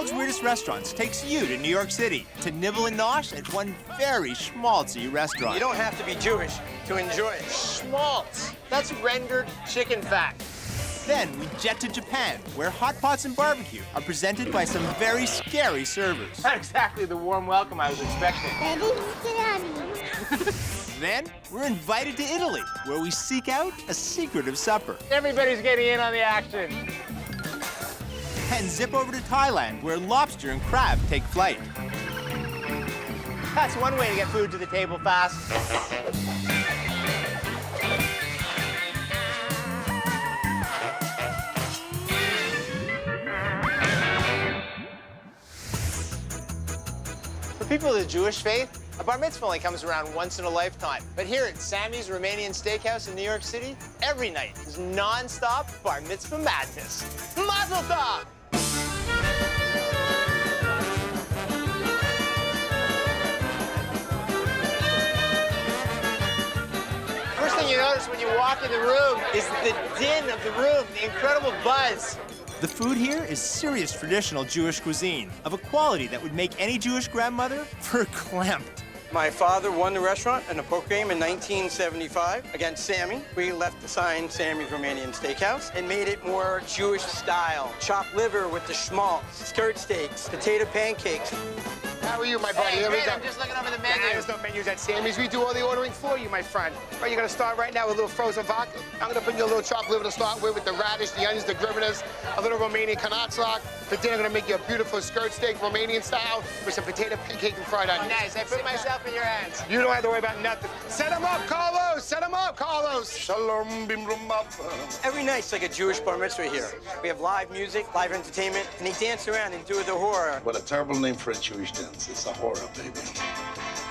World's Weirdest Restaurants takes you to New York City to nibble and nosh at one very schmaltzy restaurant. You don't have to be Jewish to enjoy it. Schmaltz. That's rendered chicken fat. Then we jet to Japan, where hot pots and barbecue are presented by some very scary servers. Not exactly the warm welcome I was expecting. Then we're invited to Italy, where we seek out a secretive supper. Everybody's getting in on the action. And zip over to Thailand, where lobster and crab take flight. That's one way to get food to the table fast. For people of the Jewish faith, a bar mitzvah only comes around once in a lifetime. But here at Sammy's Romanian Steakhouse in New York City, every night is non-stop bar mitzvah madness. Mazel tov! First thing you notice when you walk in the room is the din of the room, the incredible buzz. The food here is serious traditional Jewish cuisine, of a quality that would make any Jewish grandmother verklempt. My father won the restaurant in a poker game in 1975 against Sami. We left the sign Sammy's Romanian Steakhouse and made it more Jewish style. Chopped liver with the schmaltz, skirt steaks, potato pancakes. How are you, my buddy? Hey, Here we great, go. I'm just looking over the menu. There's no menus at Sammy's. We do all the ordering for you, my friend. Right, you're gonna start right now with a little frozen vodka. I'm gonna put you a little chopped liver to start with the radish, the onions, the gribinas, a little Romanian kanatsok. For dinner, I'm gonna make you a beautiful skirt steak, Romanian style, with some potato pancake and fried onions. Nice, I put myself in your hands. You don't have to worry about nothing. Set them up, Carlos! Set them up, Carlos! Shalom, bim, brum, bum. Every night's like a Jewish bar mitzvah here. We have live music, live entertainment, and they dance around and do the horror. What a terrible name for a Jewish dance. It's a horror, baby.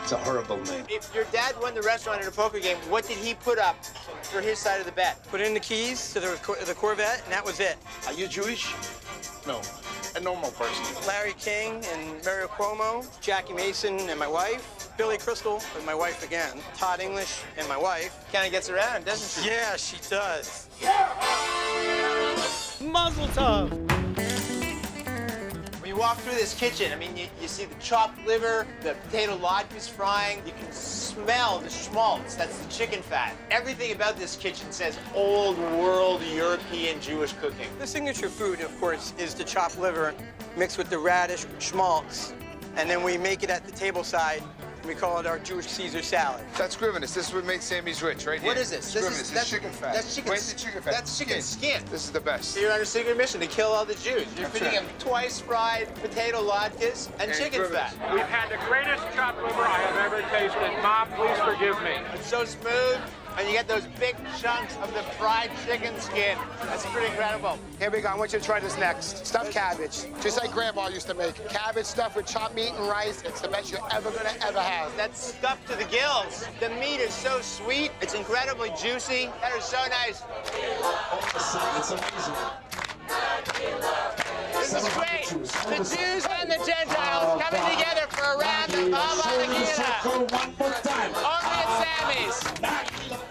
It's a horrible name. If your dad won the restaurant in a poker game, what did he put up for his side of the bet? Put in the keys to the Corvette, and that was it. Are you Jewish? No. A normal person. Larry King and Mario Cuomo, Jackie Mason and my wife, Billy Crystal and my wife again, Todd English and my wife. Kind of gets around, doesn't she? Yeah, she does. Mazel tov! When you walk through this kitchen, I mean, you see the chopped liver, the potato latkes frying. You can smell the schmaltz. That's the chicken fat. Everything about this kitchen says old world European Jewish cooking. The signature food, of course, is the chopped liver mixed with the radish schmaltz. And then we make it at the table side. We call it our Jewish Caesar salad. That's gribinas. This is what makes Sammy's rich, right here. What is this? Gribinas. That's chicken fat. That's chicken. Where's the chicken fat? That's chicken skin. This is the best. So you're on a secret mission to kill all the Jews. You're That's feeding right. them twice fried potato latkes and chicken gribinas. fat. We've had the greatest chopped liver I have ever tasted. Mom, please forgive me. It's so smooth, and you get those big chunks of the fried chicken skin. That's pretty incredible. Here we go. I want you to try this next. Stuffed cabbage. Just like Grandma used to make. Cabbage stuffed with chopped meat and rice. It's the best you're ever gonna ever have. That's stuffed to the gills. The meat is so sweet. It's incredibly juicy. That is so nice. This is great. The Jews and the Gentiles coming together for a round of Only at Sammy's.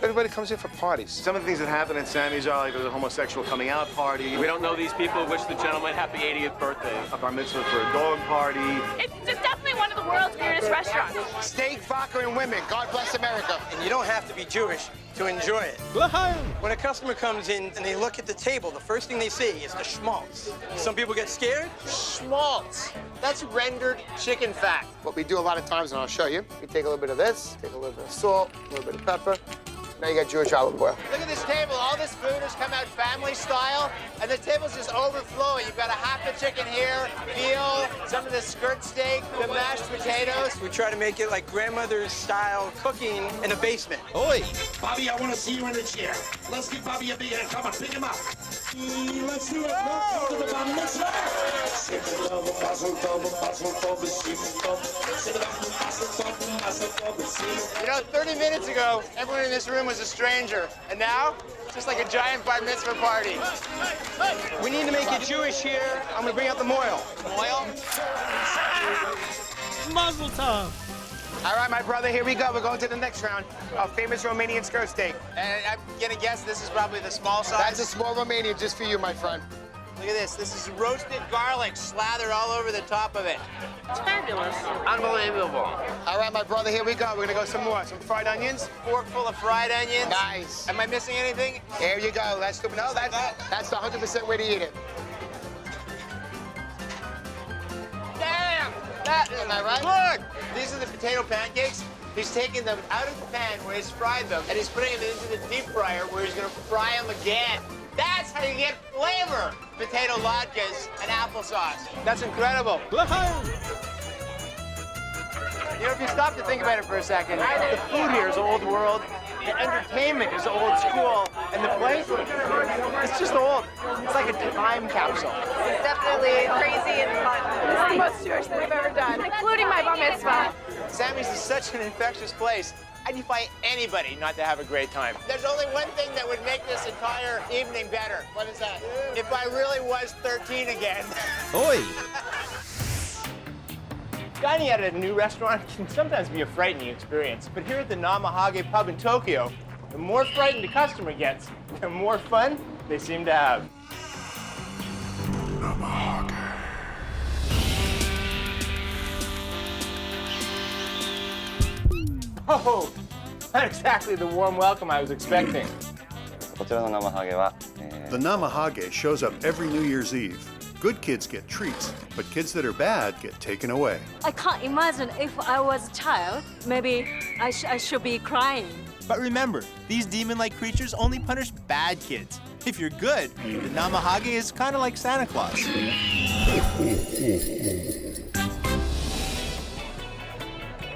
Everybody comes here for parties. Some of the things that happen at Sammy's are like there's a homosexual coming out party. We don't know these people. Wish the gentleman happy 80th birthday. A bar mitzvah for a dog party. It's just definitely one of the world's weirdest restaurants. Steak, vodka, and women. God bless America. And you don't have to be Jewish to enjoy it. When a customer comes in and they look at the table, the first thing they see is the schmaltz. Some people get scared. Schmaltz. That's rendered chicken fat. What we do a lot of times, and I'll show you, we take a little bit of this, take a little bit of salt, a little bit of pepper. Now you got Jewish olive oil. Look at this table. All this food has come out family style, and the table's just overflowing. You've got a half a chicken here, veal, some of the skirt steak, the mashed potatoes. We try to make it like grandmother's style cooking in a basement. Oi! Bobby, I want to see you in the chair. Let's give Bobby a big hand. Come on, pick him up. Let's do it. Let's go to the bar mitzvah. You know, 30 minutes ago, everyone in this room was a stranger, and now, it's just like a giant bar mitzvah party. We need to make it Jewish here. I'm gonna bring out the moil. Oil? Mazel tov! All right, my brother, here we go. We're going to the next round. Our famous Romanian skirt steak. And I'm gonna guess this is probably the small size. That's a small Romanian just for you, my friend. Look at this. This is roasted garlic slathered all over the top of it. It's fabulous. Unbelievable. All right, my brother, here we go. We're gonna go some more. Some fried onions. Fork full of fried onions. Nice. Am I missing anything? There you go. That's the, no, that's the 100% way to eat it. Damn! That is Am I right? good! These are the potato pancakes. He's taking them out of the pan where he's fried them, and he's putting them into the deep fryer where he's gonna fry them again. That's how you get flavor. Potato latkes and applesauce. That's incredible. You know, if you stop to think about it for a second, the food here is old world, the entertainment is old school, and the place, it's just old. It's like a time capsule. It's definitely crazy and fun. This is the most Jewish thing I've ever done, including my bar mitzvah. Sammy's is such an infectious place. How do you find anybody not to have a great time? There's only one thing that would make this entire evening better. What is that? If I really was 13 again. Oi! Dining at a new restaurant can sometimes be a frightening experience, but here at the Namahage Pub in Tokyo, the more frightened the customer gets, the more fun they seem to have. Namahage. Oh, not exactly the warm welcome I was expecting. The Namahage shows up every New Year's Eve. Good kids get treats, but kids that are bad get taken away. I can't imagine if I was a child, maybe I should be crying. But remember, these demon-like creatures only punish bad kids. If you're good, the Namahage is kind of like Santa Claus.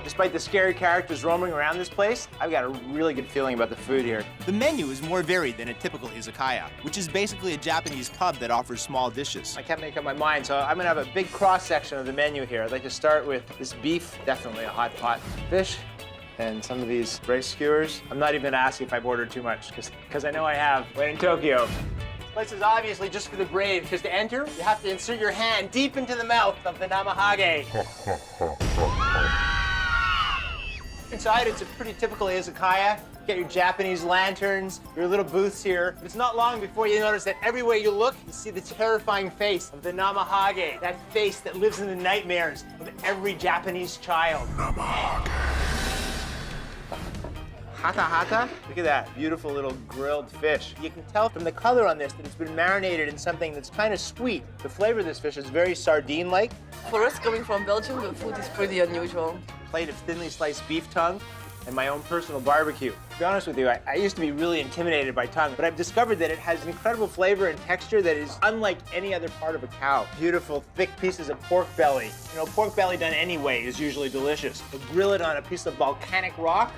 Despite the scary characters roaming around this place, I've got a really good feeling about the food here. The menu is more varied than a typical izakaya, which is basically a Japanese pub that offers small dishes. I can't make up my mind, so I'm gonna have a big cross-section of the menu here. I'd like to start with this beef, definitely a hot pot. Fish, and some of these braised skewers. I'm not even gonna ask you if I've ordered too much, because I know I have when in Tokyo. This place is obviously just for the brave, because to enter, you have to insert your hand deep into the mouth of the Namahage. Inside, it's a pretty typical izakaya. You get your Japanese lanterns, your little booths here. But it's not long before you notice that everywhere you look, you see the terrifying face of the Namahage, that face that lives in the nightmares of every Japanese child. Namahage. Hata hata? Look at that, beautiful little grilled fish. You can tell from the color on this that it's been marinated in something that's kind of sweet. The flavor of this fish is very sardine-like. For us coming from Belgium, the food is pretty unusual. Plate of thinly sliced beef tongue, and my own personal barbecue. To be honest with you, I used to be really intimidated by tongue, but I've discovered that it has incredible flavor and texture that is unlike any other part of a cow. Beautiful, thick pieces of pork belly. You know, pork belly done anyway is usually delicious. But grill it on a piece of volcanic rock,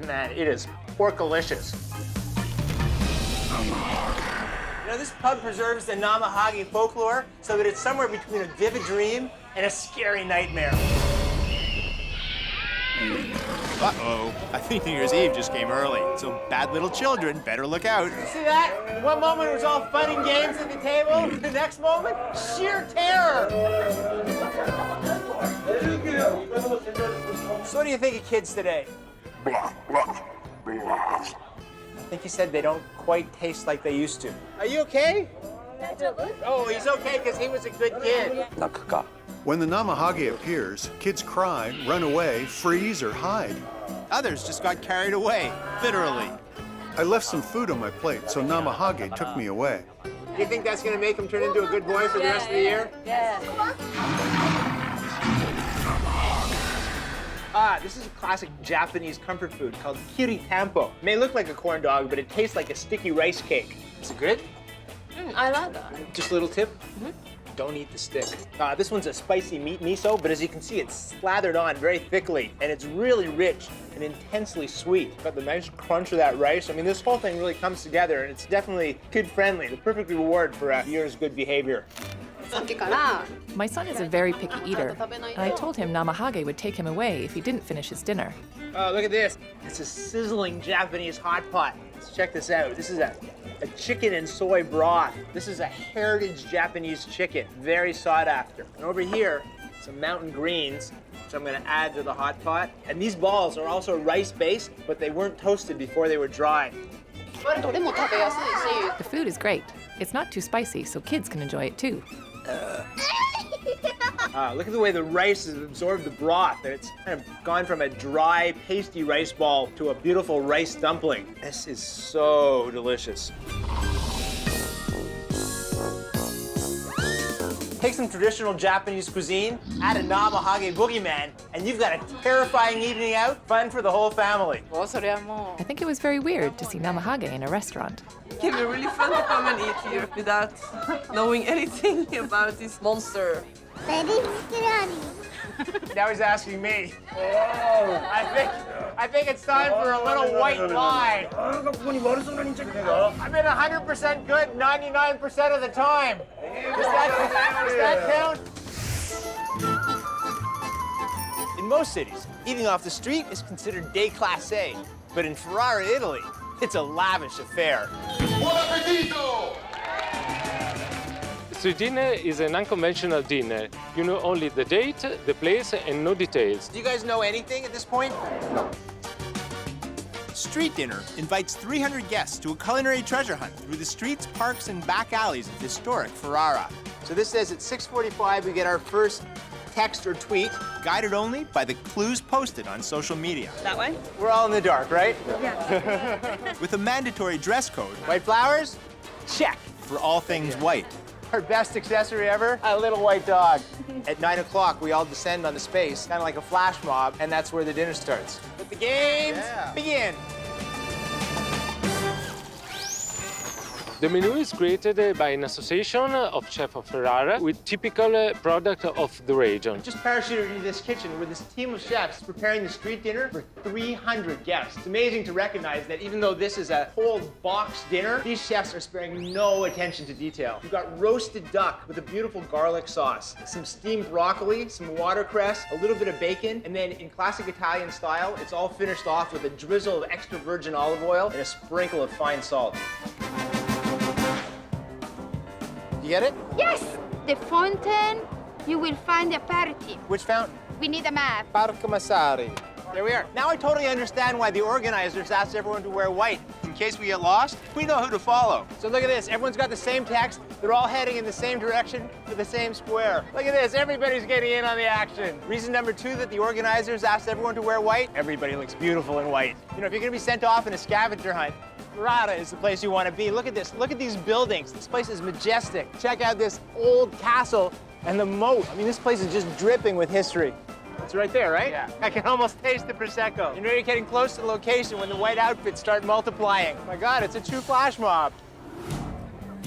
man, it is porkalicious. You know, this pub preserves the Namahage folklore so that it's somewhere between a vivid dream and a scary nightmare. Uh-oh, I think New Year's Eve just came early, so bad little children better look out. See that? One moment it was all fun and games at the table. The next moment, sheer terror. So what do you think of kids today? Blah, blah, blah. I think he said they don't quite taste like they used to. Are you okay? Oh, he's okay because he was a good kid. When the Namahage appears, kids cry, run away, freeze, or hide. Others just got carried away, literally. I left some food on my plate, so Namahage took me away. Do you think that's going to make him turn into a good boy for the rest of the year? Yeah. Ah, this is a classic Japanese comfort food called kiri tampo. It may look like a corn dog, but it tastes like a sticky rice cake. Is it good? I like that. Just a little tip. Don't eat the stick. This one's a spicy meat miso, but as you can see, it's slathered on very thickly, and it's really rich and intensely sweet. Got the nice crunch of that rice. I mean, this whole thing really comes together, and it's definitely kid-friendly, the perfect reward for a year's good behavior. My son is a very picky eater, and I told him Namahage would take him away if he didn't finish his dinner. Oh, look at this. It's a sizzling Japanese hot pot. Let's check this out. This is a chicken and soy broth. This is a heritage Japanese chicken, very sought after. And over here, some mountain greens, which I'm gonna add to the hot pot. And these balls are also rice-based, but they weren't toasted before they were dry. The food is great. It's not too spicy, so kids can enjoy it too. Look at the way the rice has absorbed the broth, and it's kind of gone from a dry, pasty rice ball to a beautiful rice dumpling. This is so delicious. Take some traditional Japanese cuisine, add a Namahage boogeyman, and you've got a terrifying evening out, fun for the whole family. I think it was very weird to see Namahage in a restaurant. It can be really fun to come and eat here without knowing anything about this monster. Now he's asking me. I think it's time for a little white lie. I've been 100% good 99% of the time. Does that count? In most cities, eating off the street is considered déclassé. But in Ferrara, Italy, it's a lavish affair. Buon appetito! Street dinner is an unconventional dinner. You know only the date, the place, and no details. Do you guys know anything at this point? No. Street dinner invites 300 guests to a culinary treasure hunt through the streets, parks, and back alleys of historic Ferrara. So this says at 6:45 we get our first text or tweet. Guided only by the clues posted on social media. That way? We're all in the dark, right? Yeah. With a mandatory dress code. White flowers? Check. For all things white. Our best accessory ever, a little white dog. At 9 o'clock, we all descend on the space, kind of like a flash mob, and that's where the dinner starts. Let the games begin. The menu is created by an association of chefs of Ferrara with typical product of the region. Just parachuted into this kitchen with this team of chefs preparing the street dinner for 300 guests. It's amazing to recognize that even though this is a whole box dinner, these chefs are sparing no attention to detail. We've got roasted duck with a beautiful garlic sauce, some steamed broccoli, some watercress, a little bit of bacon, and then in classic Italian style, it's all finished off with a drizzle of extra virgin olive oil and a sprinkle of fine salt. You get it? Yes! The fountain, you will find the aperitif. Which fountain? We need a map. Parco Massari. There we are. Now I totally understand why the organizers asked everyone to wear white. In case we get lost, we know who to follow. So look at this. Everyone's got the same text. They're all heading in the same direction for the same square. Look at this. Everybody's getting in on the action. Reason number 2 that the organizers asked everyone to wear white, everybody looks beautiful in white. You know, if you're going to be sent off in a scavenger hunt, Ferrara is the place you want to be. Look at this. Look at these buildings. This place is majestic. Check out this old castle and the moat. I mean, this place is just dripping with history. It's right there, right? Yeah. I can almost taste the Prosecco. You know, you're getting close to the location when the white outfits start multiplying. Oh my God, it's a true flash mob.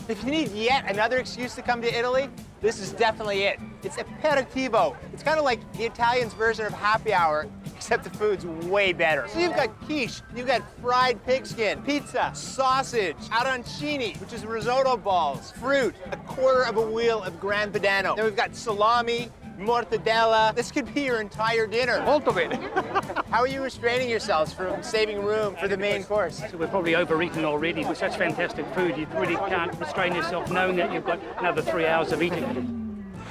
If you need yet another excuse to come to Italy, this is definitely it. It's aperitivo. It's kind of like the Italians' version of happy hour, except the food's way better. So you've got quiche, you've got fried pigskin, pizza, sausage, arancini, which is risotto balls, fruit, a quarter of a wheel of Gran Padano. Then we've got salami, mortadella. This could be your entire dinner. Molto bene. How are you restraining yourselves from saving room for the main course? So we're probably overeaten already with such fantastic food. You really can't restrain yourself knowing that you've got another 3 hours of eating.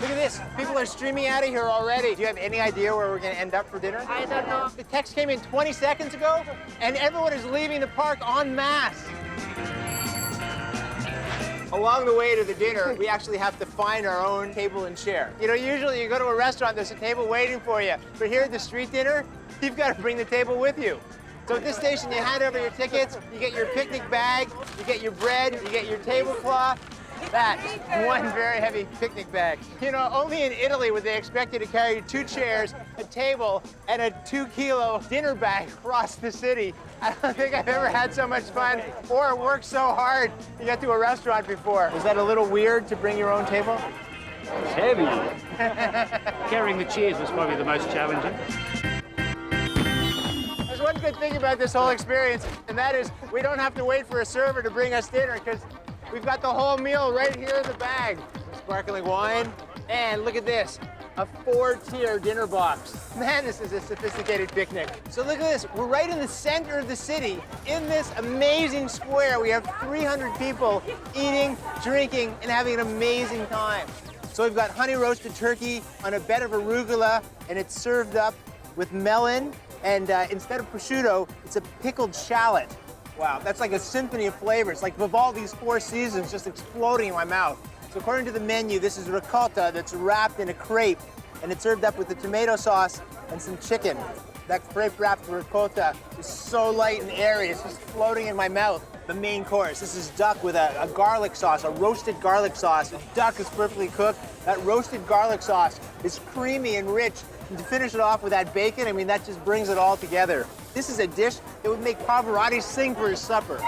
Look at this. People are streaming out of here already. Do you have any idea where we're going to end up for dinner? I don't know. The text came in 20 seconds ago, and everyone is leaving the park en masse. Along the way to the dinner, we actually have to find our own table and chair. You know, usually you go to a restaurant, there's a table waiting for you. But here at the street dinner, you've got to bring the table with you. So at this station, you hand over your tickets, you get your picnic bag, you get your bread, you get your tablecloth. That is one very heavy picnic bag. You know, only in Italy would they expect you to carry 2 chairs, a table, and a 2-kilo dinner bag across the city. I don't think I've ever had so much fun or worked so hard to get to a restaurant before. Was that a little weird to bring your own table? It's heavy. Carrying the chairs was probably the most challenging. There's one good thing about this whole experience, and that is we don't have to wait for a server to bring us dinner because we've got the whole meal right here in the bag. Some sparkling wine, and look at this, a 4-tier dinner box. Man, this is a sophisticated picnic. So look at this, we're right in the center of the city. In this amazing square, we have 300 people eating, drinking, and having an amazing time. So we've got honey roasted turkey on a bed of arugula, and it's served up with melon, and instead of prosciutto, it's a pickled shallot. Wow, that's like a symphony of flavors, like Vivaldi's Four Seasons just exploding in my mouth. So according to the menu, this is ricotta that's wrapped in a crepe, and it's served up with a tomato sauce and some chicken. That crepe-wrapped ricotta is so light and airy, it's just floating in my mouth. The main course, this is duck with a garlic sauce, a roasted garlic sauce. The duck is perfectly cooked. That roasted garlic sauce is creamy and rich. And to finish it off with that bacon, I mean, that just brings it all together. This is a dish that would make Pavarotti sing for his supper.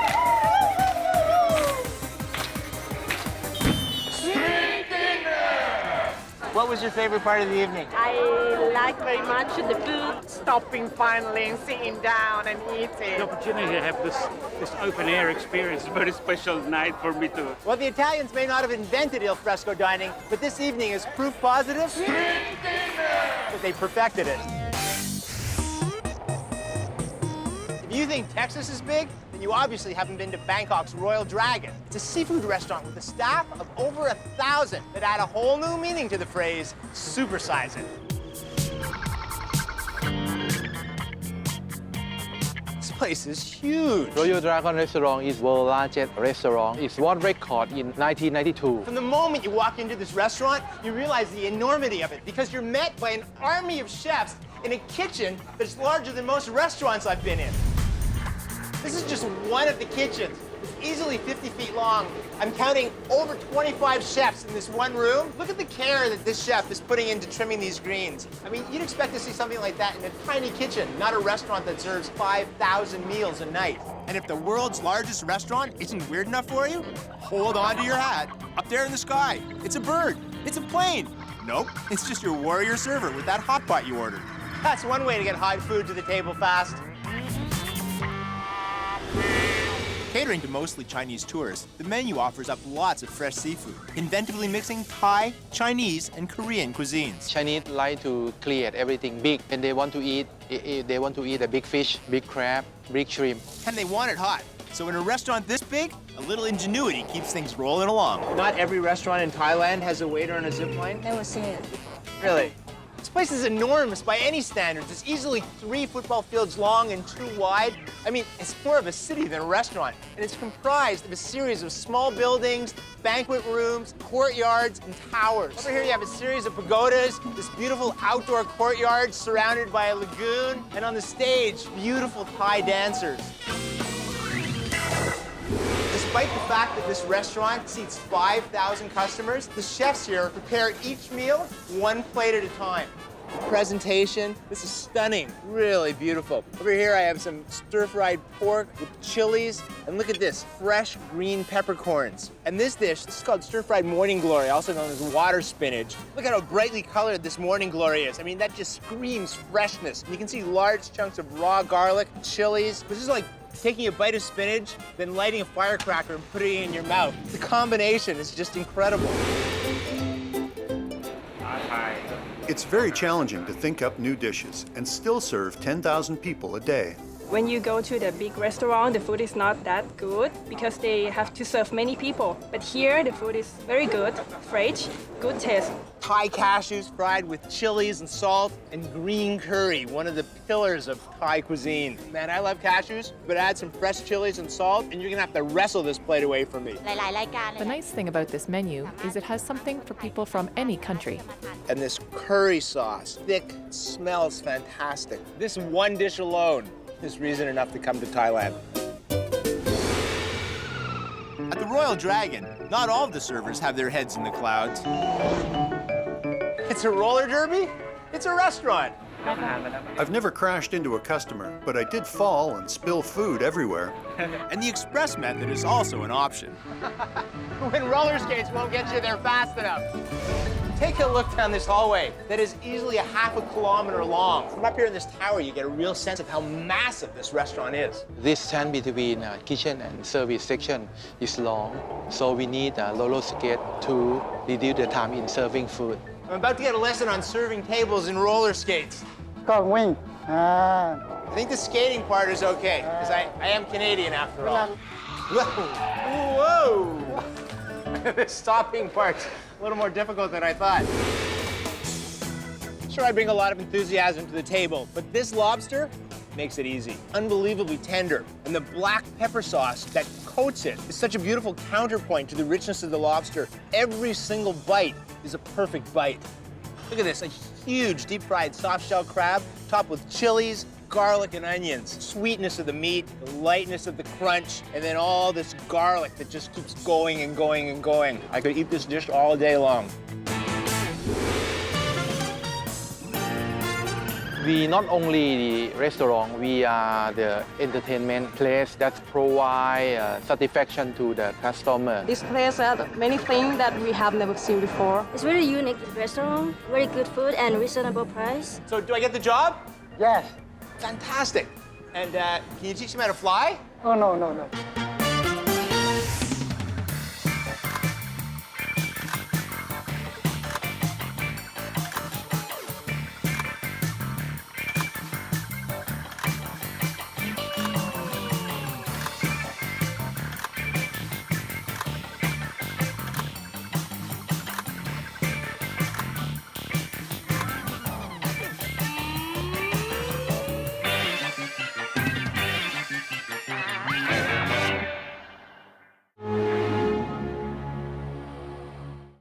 What was your favorite part of the evening? I like very much the food. Stopping finally and sitting down and eating. The opportunity to have this open-air experience is a very special night for me too. Well, the Italians may not have invented al fresco dining, but this evening is proof positive that they perfected it. If you think Texas is big, then you obviously haven't been to Bangkok's Royal Dragon. It's a seafood restaurant with a staff of over 1,000 that add a whole new meaning to the phrase, supersize it. This place is huge. Royal Dragon restaurant is world's largest restaurant. It's won record in 1992. From the moment you walk into this restaurant, you realize the enormity of it because you're met by an army of chefs in a kitchen that's larger than most restaurants I've been in. This is just one of the kitchens. It's easily 50 feet long. I'm counting over 25 chefs in this one room. Look at the care that this chef is putting into trimming these greens. I mean, you'd expect to see something like that in a tiny kitchen, not a restaurant that serves 5,000 meals a night. And if the world's largest restaurant isn't weird enough for you, hold on to your hat. Up there in the sky, it's a bird. It's a plane. Nope, it's just your warrior server with that hot pot you ordered. That's one way to get hot food to the table fast. Catering to mostly Chinese tourists, the menu offers up lots of fresh seafood, inventively mixing Thai, Chinese, and Korean cuisines. Chinese like to create everything big, and they want to eat a big fish, big crab, big shrimp. And they want it hot. So in a restaurant this big, a little ingenuity keeps things rolling along. Not every restaurant in Thailand has a waiter on a zip line. Never seen it. Really? This place is enormous by any standards. It's easily 3 football fields long and 2 wide. I mean, it's more of a city than a restaurant. And it's comprised of a series of small buildings, banquet rooms, courtyards, and towers. Over here you have a series of pagodas, this beautiful outdoor courtyard surrounded by a lagoon, and on the stage, beautiful Thai dancers. Despite the fact that this restaurant seats 5,000 customers, the chefs here prepare each meal 1 plate at a time. The presentation, this is stunning, really beautiful. Over here I have some stir-fried pork with chilies, and look at this, fresh green peppercorns. And this dish, this is called stir-fried morning glory, also known as water spinach. Look at how brightly colored this morning glory is. I mean, that just screams freshness. You can see large chunks of raw garlic, chilies. This is like taking a bite of spinach, then lighting a firecracker and putting it in your mouth. The combination is just incredible. It's very challenging to think up new dishes and still serve 10,000 people a day. When you go to the big restaurant, the food is not that good because they have to serve many people. But here, the food is very good, fresh, good taste. Thai cashews fried with chilies and salt, and green curry, one of the pillars of Thai cuisine. Man, I love cashews, but add some fresh chilies and salt, and you're gonna have to wrestle this plate away from me. The nice thing about this menu is it has something for people from any country. And this curry sauce, thick, smells fantastic. This one dish alone is reason enough to come to Thailand. At the Royal Dragon, not all of the servers have their heads in the clouds. It's a roller derby? It's a restaurant. I've never crashed into a customer, but I did fall and spill food everywhere. And the express method is also an option. When roller skates won't get you there fast enough. Take a look down this hallway that is easily a ½ kilometer long. From up here in this tower, you get a real sense of how massive this restaurant is. This stand between kitchen and service section is long, so we need a roller skate to reduce the time in serving food. I'm about to get a lesson on serving tables and roller skates. I think the skating part is okay, because I am Canadian after all. Whoa! Whoa! The stopping part's a little more difficult than I thought. Sure, I bring a lot of enthusiasm to the table, but this lobster, makes it easy. Unbelievably tender. And the black pepper sauce that coats it is such a beautiful counterpoint to the richness of the lobster. Every single bite is a perfect bite. Look at this, a huge deep-fried soft-shell crab topped with chilies, garlic, and onions. Sweetness of the meat, the lightness of the crunch, and then all this garlic that just keeps going and going and going. I could eat this dish all day long. We not only the restaurant, we are the entertainment place that provide satisfaction to the customer. This place has many things that we have never seen before. It's very unique restaurant, very good food and reasonable price. So do I get the job? Yes. Fantastic. And can you teach me how to fly? Oh, no.